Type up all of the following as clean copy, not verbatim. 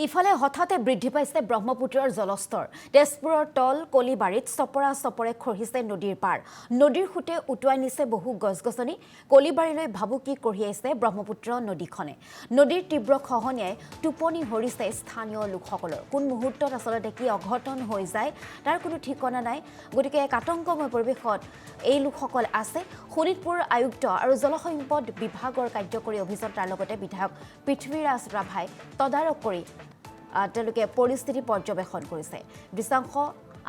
ইফালে হঠাতে বৃদ্ধি পাইছে ব্ৰহ্মপুত্ৰৰ জলস্তৰ তেজপুৰৰ তল কলিবাৰীত চপৰা চপৰে খহিছে নদীৰ পাৰ নদীৰ খুঁটে উটুৱাই নিছে বহু গছ-গছনি কলিবাৰীলৈ ভাবুকি কঢ়িয়াইছে ব্ৰহ্মপুত্ৰ নদীখনে নদীৰ তীব্ৰ খহনীয়াই টোপনি হৰিছে স্থানীয় লোকসকলৰ কোন মুহূৰ্তত আসলতে কি অঘটন হৈ যায় তাৰ কোনো ঠিকনা নাই গতিকে এক আতংকময় পৰিৱেশত এই লোকসকল আছে শোণিতপুৰ আয়ুক্ত আৰু জলসম্পদ বিভাগৰ কাৰ্যকৰী অভিযন্তাৰ লগতে বিধায়ক পৃথ্বীৰাজ ৰাভাই তদাৰক কৰি তেওঁলোকে পৰিস্থিতি পৰ্যবেক্ষণ কৰিছে দৃশ্যাংশ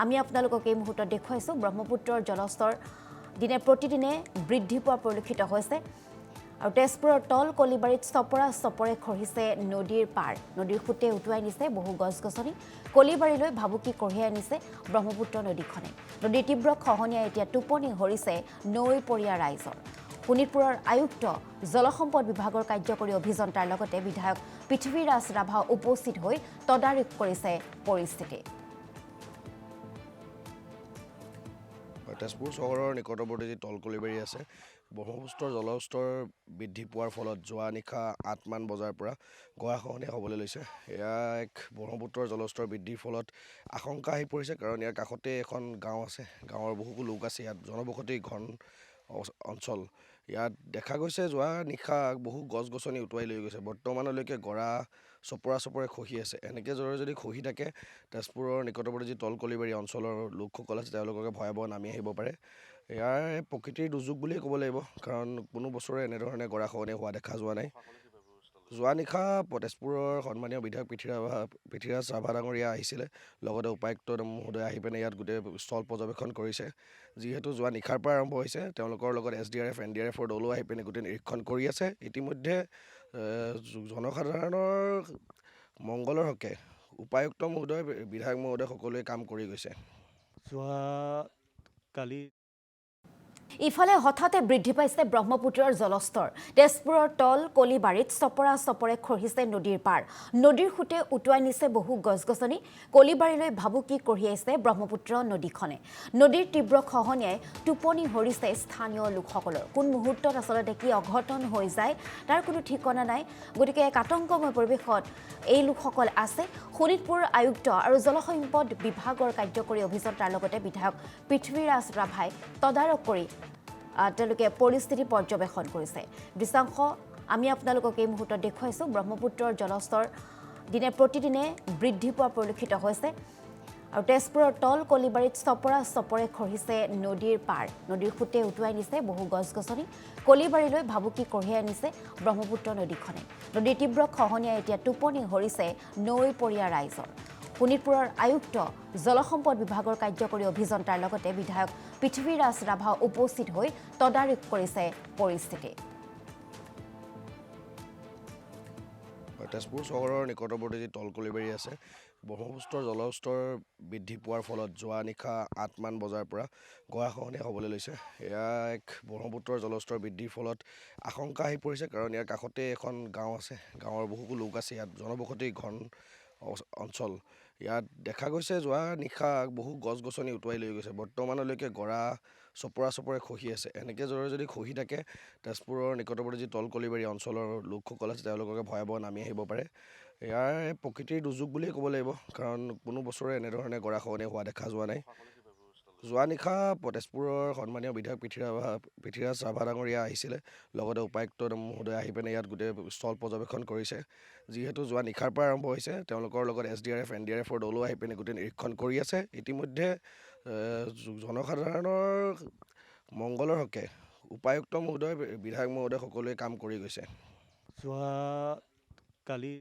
আমি আপোনালোকক এই মুহূৰ্তত দেখুৱাইছো ব্ৰহ্মপুত্ৰৰ জলস্তৰ দিনে প্ৰতিদিনে বৃদ্ধি পোৱা পৰিলক্ষিত হৈছে আৰু তেজপুৰৰ তল কলিবাৰীত চপৰা চপৰে খহিছে নদীৰ পাৰ নদীৰ খুঁটে উটুৱাই নিছে বহু গছ-গছনি কলিবাৰীলৈ ভাবুকি কঢ়িয়াই নিছে ব্ৰহ্মপুত্ৰ নদীখনে নদীৰ তীব্ৰ খহনীয়াই এতিয়া টোপনি হৰিছে নৈপৰীয়া ৰাইজৰ শোণিতপুৰৰ আয়ুক্ত জলসম্পদ বিভাগৰ কাৰ্যকৰী অভিযন্তাৰ লগতে বিধায়ক পৃথ্বীৰাজ ৰাভা উপস্থিত হৈ তদাৰক কৰিছে পৰিস্থিতি তেজপুৰ চহৰৰ নিকটৱৰ্তী যি তলকলিবাৰী আছে ব্ৰহ্মপুত্ৰৰ জলস্তৰ বৃদ্ধি পোৱাৰ ফলত যোৱা নিশা ৮মান বজাৰ পৰা গৰাখহনীয়া হ'বলৈ লৈছে এয়া এক ব্ৰহ্মপুত্ৰৰ জলস্তৰ বৃদ্ধিৰ ফলত আশংকা আহি পৰিছে কাৰণ ইয়াৰ কাষতে এখন গাঁও আছে গাঁৱৰ বহু লোক আছে ইয়াত জনবসতি ঘন অঞ্চল ইয়াত দেখা গৈছে যোৱা নিশা বহু গছ-গছনি উটুৱাই লৈ গৈছে বৰ্তমানলৈকে গৰা চপৰা চপৰে খহি আছে এনেকৈ যদি খহি থাকে তেজপুৰৰ নিকটৱৰ্তী যি তলকলিবাৰী অঞ্চলৰ লোকসকল আছে তেওঁলোকে ভয়াৱহ নামি আহিব পাৰে ইয়াৰ প্ৰকৃতিৰ দুৰ্যোগ বুলিয়ে ক'ব লাগিব কাৰণ কোনো বছৰে এনেধৰণে গৰাখহনীয়া হোৱা দেখা যোৱা নাই যোৱা নিশা তেজপুৰৰ সন্মানীয় বিধায়ক পৃথ্বীৰাজ ৰাভা ডাঙৰীয়া আহিছিলে লগতে উপায়ুক্ত মহোদয় আহি পিনে ইয়াত গোটেই স্থল পৰ্যবেক্ষণ কৰিছে যিহেতু যোৱা নিশাৰ পৰা আৰম্ভ হৈছে তেওঁলোকৰ লগত SDRF NDRFৰ দলো আহি পিনে গোটেই নিৰীক্ষণ কৰি আছে ইতিমধ্যে জনসাধাৰণৰ মংগলৰ হকে উপায়ুক্ত মহোদয় বিধায়ক মহোদয় সকলোৱে কাম কৰি গৈছে যোৱা কালি ইফালে হঠাতে বৃদ্ধি পাইছে ব্ৰহ্মপুত্ৰৰ জলস্তৰ তেজপুৰৰ তল কলিবাৰীত চপৰা চপৰে খহিছে নদীৰ পাৰ নদীৰ খুঁটে উটুৱাই নিছে বহু গছ-গছনি কলিবাৰীলৈ ভাবুকি কঢ়িয়াইছে ব্ৰহ্মপুত্ৰ নদীখনে নদীৰ তীব্ৰ খহনীয়াই টোপনি হৰিছে স্থানীয় লোকসকলৰ কোন মুহূৰ্তত আসলতে কি অঘটন হৈ যায় তাৰ কোনো ঠিকনা নাই গতিকে এক আতংকময় পৰিৱেশত এই লোকসকল আছে শোণিতপুৰ আয়ুক্ত আৰু জলসম্পদ বিভাগৰ কাৰ্যকৰী অভিযন্তাৰ লগতে বিধায়ক পৃথ্বীৰাজ ৰাভাই তদাৰক কৰি তেওঁলোকে পৰিস্থিতি পৰ্যবেক্ষণ কৰিছে দৃশ্যাংশ আমি আপোনালোকক এই মুহূৰ্তত দেখুৱাইছো ব্ৰহ্মপুত্ৰৰ জলস্তৰ দিনে প্ৰতিদিনে বৃদ্ধি পোৱা পৰিলক্ষিত হৈছে আৰু তেজপুৰৰ তল কলিবাৰীত চপৰা চপৰে খহিছে নদীৰ পাৰ নদীৰ খুঁটে উটুৱাই নিছে বহু গছ-গছনি কলিবাৰীলৈ ভাবুকি কঢ়িয়াই নিছে ব্ৰহ্মপুত্ৰ নদীখনে নদীৰ তীব্ৰ খহনীয়াই এতিয়া টোপনি হৰিছে নৈপৰীয়া ৰাইজৰ শোণিতপুৰৰ আয়ুক্ত জলসম্পদ বিভাগৰ কাৰ্যকৰী অভিযন্তাৰ লগতে বিধায়ক পৃথ্বীৰাজ ৰাভা উপস্থিত হৈ তদাৰক কৰিছে পৰিস্থিতি তেজপুৰ চহৰৰ নিকটৱৰ্তী যি তলকলিবাৰী আছে ব্ৰহ্মপুত্ৰৰ জলস্তৰ বৃদ্ধি পোৱাৰ ফলত যোৱা নিশা ৮মান বজাৰ পৰা গৰাখহনীয়া হ'বলৈ লৈছে এয়া এক ব্ৰহ্মপুত্ৰৰ জলস্তৰ বৃদ্ধিৰ ফলত আশংকা আহি পৰিছে কাৰণ ইয়াৰ কাষতে এখন গাঁও আছে গাঁৱৰ বহু লোক আছে ইয়াত জনবসতি ঘন অঞ্চল ইয়াত দেখা গৈছে যোৱা নিশা বহু গছ-গছনি উটুৱাই লৈ গৈছে বৰ্তমানলৈকে গৰা চপৰা চপৰে খহি আছে এনেকৈ যদি খহি থাকে তেজপুৰৰ নিকটৱৰ্তী যি তলকলিবাৰী অঞ্চলৰ লোকসকল আছে তেওঁলোকে ভয়াৱহ নামি আহিব পাৰে ইয়াৰ প্ৰকৃতিৰ দুৰ্যোগ বুলিয়ে ক'ব লাগিব কাৰণ কোনো বছৰে এনেধৰণে গৰাখহনীয়া হোৱা দেখা যোৱা নাই যোৱা নিশা তেজপুৰৰ সন্মানীয় বিধায়ক পৃথ্বীৰাজ ৰাভা ডাঙৰীয়া আহিছিলে লগতে উপায়ুক্ত মহোদয় আহি পিনে ইয়াত গোটেই স্থল পৰ্যবেক্ষণ কৰিছে যিহেতু যোৱা নিশাৰ পৰা আৰম্ভ হৈছে তেওঁলোকৰ লগত SDRF NDRFৰ দলো আহি পিনে গোটেই নিৰীক্ষণ কৰি আছে ইতিমধ্যে জনসাধাৰণৰ মংগলৰ হকে উপায়ুক্ত মহোদয় বিধায়ক মহোদয় সকলোৱে কাম কৰি গৈছে যোৱা কালি